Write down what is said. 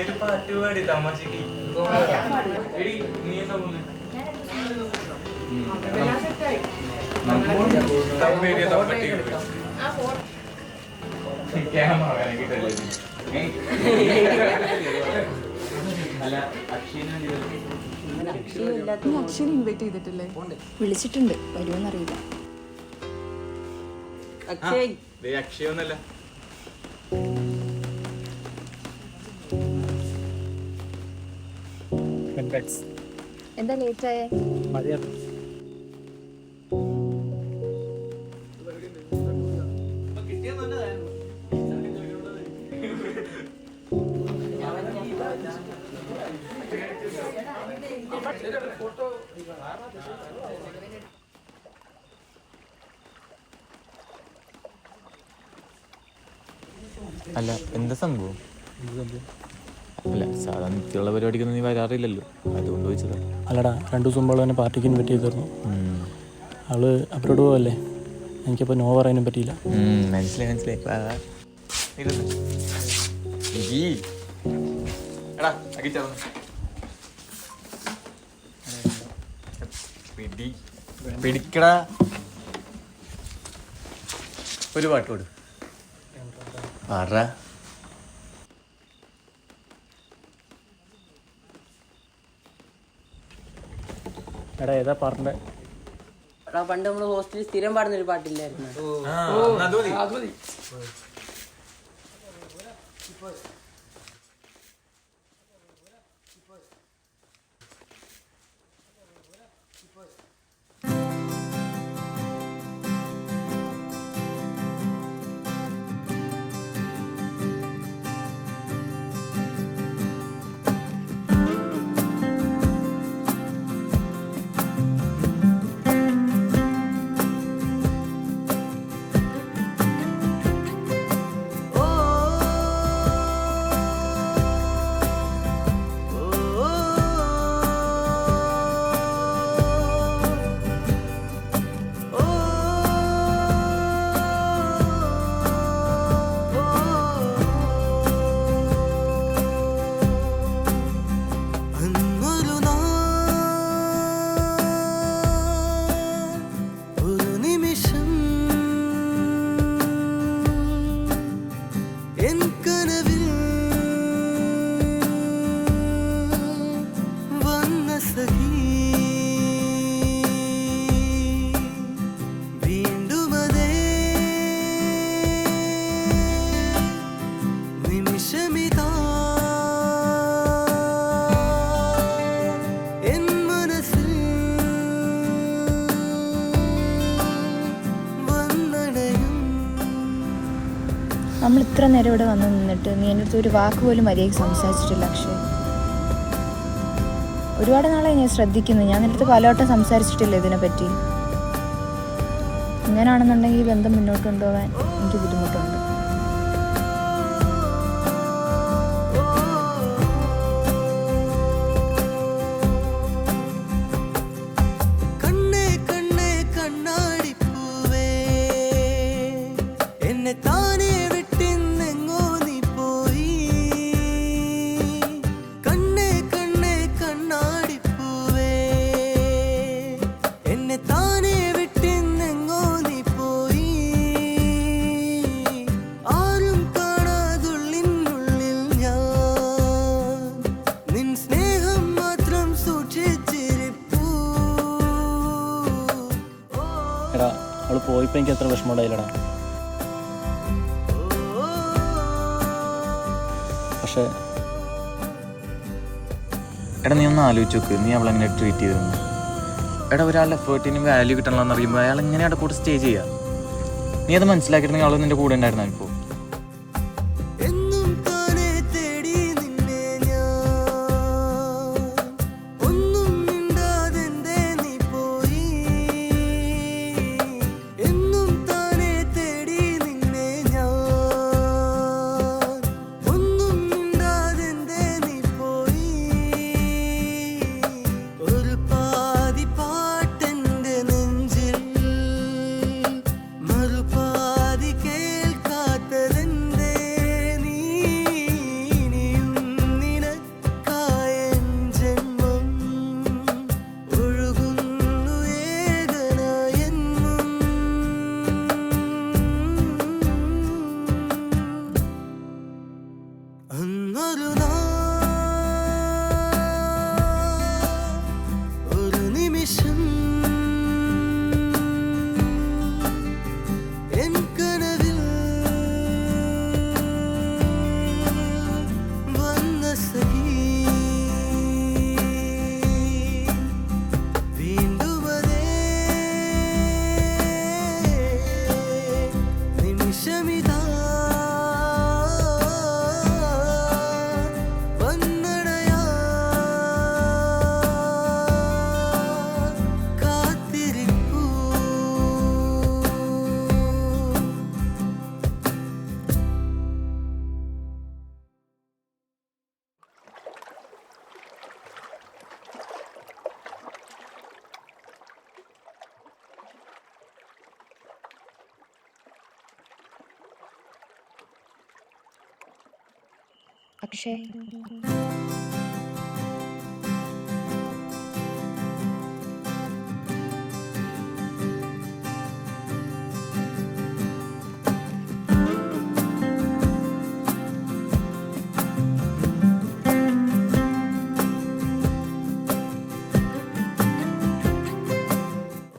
ഒരു പാട്ട് പാടി തമാശക്ക്. നീ എന്താ പോകുന്നത്? നീ അക്ഷയനെ ഇൻവൈറ്റ് ചെയ്തിട്ടില്ലേ? വിളിച്ചിട്ടുണ്ട്, വരുമോന്നറിയില്ല. അക്ഷയൊന്നല്ല, എന്താ ലേറ്റായേ? അല്ല, എന്താ സംഭവം? അല്ല, സാധാരണ നിത്യമുള്ള പരിപാടിക്കൊന്നും നീ വരാറില്ലല്ലോ, അതുകൊണ്ട് ചോദിച്ചതാ. അല്ലടാ, 2 ദിവസം മുമ്പ് തന്നെ പാർട്ടിക്ക് ഇൻവൈറ്റ് ചെയ്തിരുന്നു. അവള് അവരോട് പോവല്ലേ, എനിക്കപ്പോൾ നോ പറയാനും പറ്റിയില്ല. മനസ്സിലായി മനസ്സിലായി. പിടിക്കടാ, ഒരു പാട്ട് കൊടു. എടാ, ഏതാ പാട്ടിൻ്റെ? പണ്ട് നമ്മള് ഹോസ്റ്റലിൽ സ്ഥിരം പാടുന്നൊരു പാട്ടില്ലായിരുന്നു? നമ്മൾ ഇത്ര നേരം ഇവിടെ വന്ന് നിന്നിട്ട് നീ എൻ്റെ അടുത്ത് ഒരു വാക്ക് പോലും മര്യാദയ്ക്ക് സംസാരിച്ചിട്ടില്ല അക്ഷയ്. ഒരുപാട് നാളായി ഞാൻ ശ്രദ്ധിക്കുന്നു, ഞാൻ നിൻ്റെ അടുത്ത് പലവട്ടം സംസാരിച്ചിട്ടില്ല ഇതിനെപ്പറ്റി. ഇങ്ങനെയാണെന്നുണ്ടെങ്കിൽ ഈ ബന്ധം മുന്നോട്ട് കൊണ്ടുപോകാൻ എനിക്ക് ബുദ്ധിമുട്ടുണ്ട്. എടാ, അവള് പോയപ്പോൾ എനിക്ക് അത്ര വിഷമമുണ്ടായില്ലടാ. പക്ഷേ എടാ, നീ ഒന്ന് ആലോചിച്ച് നോക്ക്, നീ അവളെങ്ങനെ ട്രീറ്റ് ചെയ്തിരുന്നു. എടാ, ഒരാളുടെ എഫേർട്ടിന് വാല്യൂ കിട്ടണമെന്ന് അറിയുമ്പോൾ അയാൾ എങ്ങനെയാണ് കൂടെ സ്റ്റേ ചെയ്യുക? നീ അത് മനസ്സിലാക്കിയിട്ടുണ്ടെങ്കിൽ അവൾ നിൻ്റെ കൂടെ ഉണ്ടായിരുന്നോ ഇപ്പോൾ? അക്ഷയ്